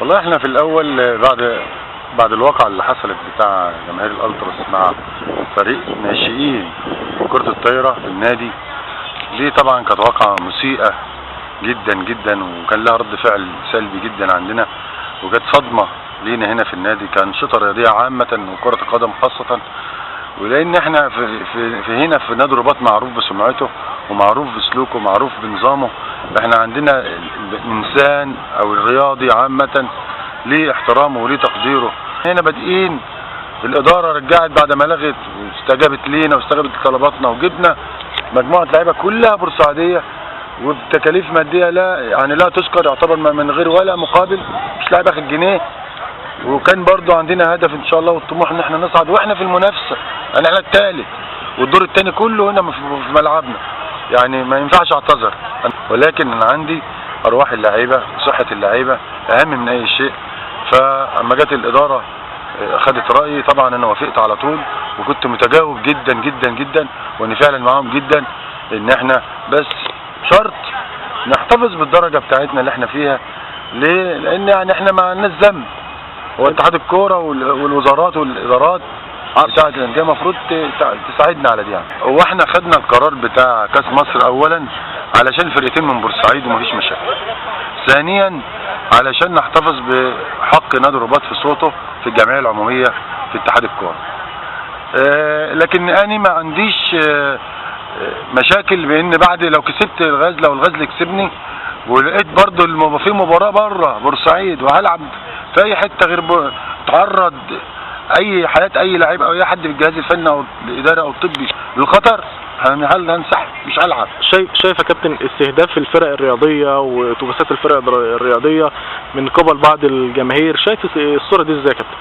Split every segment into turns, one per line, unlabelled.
والله احنا في الاول بعد الواقعة اللي حصلت بتاع جماهير الالتراس مع فريق ناشئين كرة الطايرة في النادي دي، طبعا كانت واقعة مسيئة جدا جدا، وكان لها رد فعل سلبي جدا عندنا، وكانت صدمة لينا هنا في النادي كأنشطة رياضية عامة وكرة القدم خاصة. ولان احنا في هنا في نادي الرباط معروف بسمعته ومعروف بسلوكه ومعروف بنظامه. احنا عندنا الانسان او الرياضي عامة ليه احترامه وليه تقديره. هنا بادئين الاداره رجعت بعد ما لغت واستجابت لينا واستجابت لطلباتنا، وجبنا مجموعه لعيبه كلها بورسعيديه وبتكاليف ماديه لا تذكر، يعتبر من غير ولا مقابل، مش لاعب اخد جنيه. وكان برضو عندنا هدف ان شاء الله والطموح ان احنا نصعد واحنا في المنافسه، يعني احنا الثالث والدور الثاني كله هنا في ملعبنا، يعني ما ينفعش اعتذر. ولكن انا عندي ارواح اللعيبه وصحه اللعيبه اهم من اي شيء. فاما جت الاداره خدت رايي، طبعا انا وافقت على طول، وكنت متجاوب جدا جدا جدا واني فعلا معاهم جدا ان احنا بس شرط نحتفظ بالدرجه بتاعتنا اللي احنا فيها. ليه؟ لان يعني احنا ما لناش ذنب، هو اتحاد الكوره والوزارات والادارات بتاعت الانديه المفروض تساعدنا على دي. يعني هو احنا خدنا القرار بتاع كاس مصر اولا علشان فرقتين من بورسعيد ومفيش مشاكل، ثانيا علشان نحتفظ بحق نادي الرباط في صوته في الجمعيه العموميه في اتحاد الكوره. لكن انا ما عنديش مشاكل بان بعد لو كسبت الغزل او الغزل يكسبني ولقيت برضو في مباراه بره بورسعيد وهلعب في اي حته غير تعرض اي حياه اي لاعب او اي حد في الجهاز الفني او الاداري او الطبي للخطر، هل هنسحب مش هلعب.
شايف يا كابتن استهداف الفرق الرياضيه واتوبيسات الفرق الرياضيه من قبل بعض الجماهير، شايف الصوره دي ازاي يا كابتن؟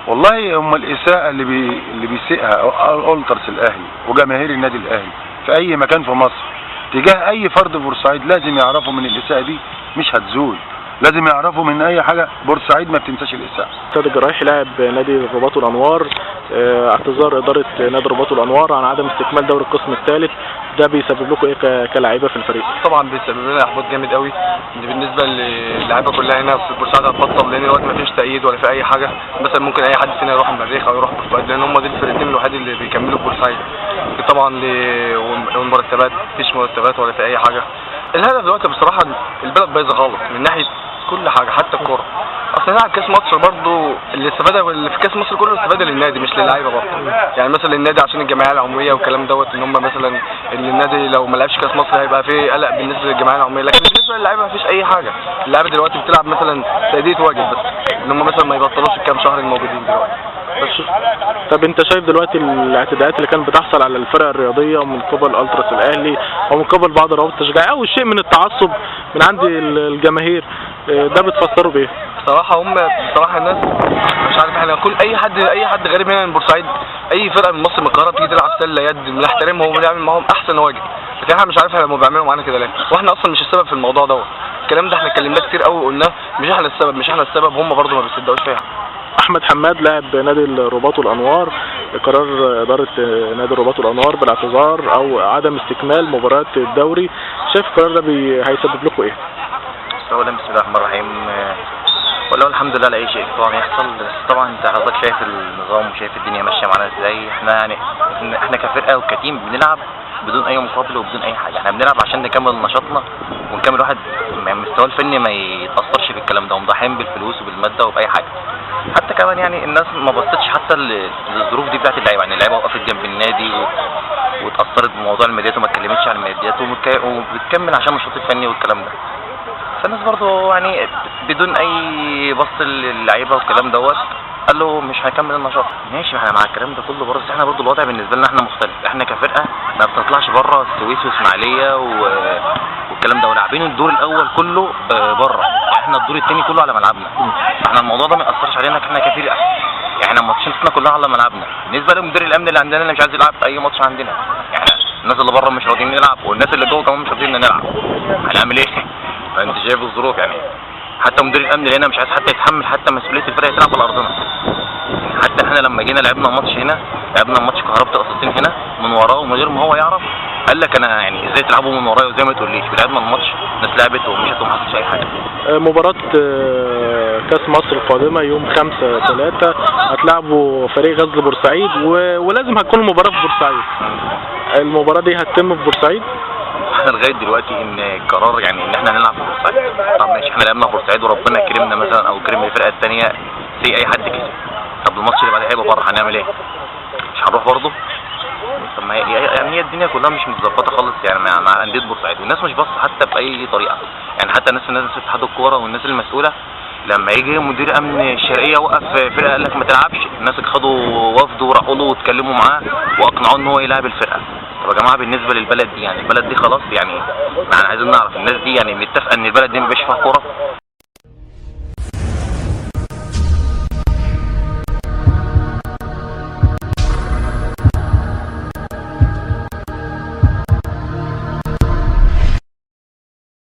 والله هم الاساءه اللي بيسيئها الالتراس الاهلي وجماهير النادي الاهلي في اي مكان في مصر تجاه اي فرد في بورسعيد، لازم يعرفوا من الاساءه دي مش هتزول، لازم يعرفوا من اي حاجه بورسعيد ما بتنساش الاساءه.
سيد الجرايحي لاعب نادي الرباط والانوار، اعتذار اداره نادي الرباط والانوار عن عدم استكمال دوري القسم الثالث، ده بيسبب لكم ايه كلاعيبه في الفريق؟
طبعا بيسبب لنا احباط جامد قوي، بالنسبه للاعيبه كلها هنا في بورسعيد هتبطل، لان دلوقتي ما فيش تأييد ولا في اي حاجه. مثلا ممكن اي حد فينا يروح المريخ او يروح بورسعيد، لان هم دي الفرقتين الوحيد اللي بيكملوا في بورسعيد. طبعا والمرتبات مفيش مرتبات ولا في اي حاجه. الهدف دلوقتي بصراحه البلد بايظه خالص من ناحيه كل حاجه، حتى الكوره. اصل نلعب كاس مصر برضه الاستفاده اللي في كاس مصر كله استفاده للنادي مش للعيبه برضه. يعني مثلا النادي عشان الجمعيه العموميه والكلام دوت، ان هم مثلا النادي لو ما لعبش كاس مصر هيبقى فيه قلق بالنسبه للجمعيه العموميه، لكن بالنسبه للعيبه ما فيش اي حاجه. اللعيبه دلوقتي بتلعب مثلا تأدية واجب بس، ان هم مثلا ما يبطلوش الكام شهر الموجودين دلوقتي بس.
طب انت شايف دلوقتي الاعتداءات اللي كانت بتحصل على الفرق الرياضيه من قبل التراس الاهلي او من قبل بعض روابط التشجيع او شيء من التعصب من عند الجماهير، ده بتفسره بايه؟
بصراحه الناس مش عارف، احنا كل اي حد غريب هنا من بورسعيد، اي فرقه من مصر من القاهره بتيجي تلعب سله يد بنحترمهم وبنعمل معاهم احسن واجب، لكن احنا مش عارف احنا بيعملوا معانا كده ليه، واحنا اصلا مش السبب في الموضوع دوت. الكلام ده احنا اتكلمناه كتير قوي وقلناه، مش احنا السبب، هم برضه ما بيصدقوش فيها.
احمد حماد لاعب نادي الرباط والانوار، قرار اداره نادي الرباط والانوار بالاعتذار او عدم استكمال مباريات الدوري، شايف القرار ده هيسبب لكم ايه؟
اولا بسم الله الرحمن الرحيم، والله الحمد لله لاي شيء طبعا يحصل، بس طبعا انت حضرتك شايف النظام وشايف الدنيا ماشيه معانا ازاي. احنا كفرقه وكتيم بنلعب بدون اي مقابل وبدون اي حاجه، احنا بنلعب عشان نكمل نشاطنا ونكمل واحد مستواه الفني ما يتاثرش في الكلام ده، ومضحين بالفلوس وبالماده وباي حاجه. حتى كمان يعني الناس ما بصتش حتى للظروف دي بتاعت اللعيبه، يعني اللعيبه وقفت جنب النادي واتاثرت بموضوع الماديات وما اتكلمتش عن الماديات وبتكمل عشان النشاط الفني والكلام ده. فالناس برضه يعني بدون اي بص للعيبه والكلام دوت قال له مش هيكمل النشاط. ماشي، احنا مع الكلام ده كله برضه، احنا برضه الوضع بالنسبه لنا احنا مختلف، احنا كفرقه ما بتطلعش بره السويس واسماعيليه والكلام ده، ولاعبين الدور الاول كله بره، احنا الدور الثاني كله على ملعبنا. احنا الموضوع ده ما ياثرش علينا احنا كفرقه، احنا ماتشاتنا كلها على ملعبنا. بالنسبه لمدير الامن اللي عندنا اللي مش عايز يلعب اي ماتش عندنا، احنا الناس اللي بره مش راضيين نلعب والناس اللي جوه كمان مش راضيين نلعب، هنعمل ايه؟ انت شايف الظروف يعني. حتى مدير الامن اللي هنا مش عايز حتى يتحمل حتى مسؤوليه الفرقه تلعب على ارضنا. حتى احنا لما جينا لعبنا ماتش هنا، لعبنا ماتش كهرباء قصتين هنا من وراه ومن غير ما هو يعرف، قال لك انا يعني ازاي تلعبوا من ورايا وزي ما تقوليش لعبنا الماتش، الناس لعبت ومشيت وما حصلش اي حاجه.
مباراة كاس مصر القادمة يوم 5/3 هتلعبوا فريق غزل بورسعيد ولازم هتكون المباراة في بورسعيد. المباراة دي هتتم في بورسعيد؟
احنا لغايه دلوقتي ان القرار يعني ان احنا نلعب في بورسعيد. طب ماشي احنا لعبنا في بورسعيد وربنا كرمنا مثلا او كرم الفرقه الثانيه زي اي حد كسب، طب الماتش اللي بعدها هيبقى بره هنعمل ايه؟ مش هنروح برضه؟ طب ما هي الدنيا كلها مش متظبطه خالص يعني مع انديه بورسعيد، والناس مش باصه حتى باي طريقه، يعني حتى الناس اتحاد الكوره والناس المسؤوله لما يجي مدير امن الشرقيه وقف فرقه قال لك ما تلعبش، الناس خدوا وفد وراحوا له واتكلموا معاه واقنعوه ان هو يلعب الفرقه. طب يا جماعه بالنسبه للبلد دي يعني البلد دي خلاص يعني عايزين نعرف الناس دي يعني متفقه ان البلد دي ما بقاش فيها كوره،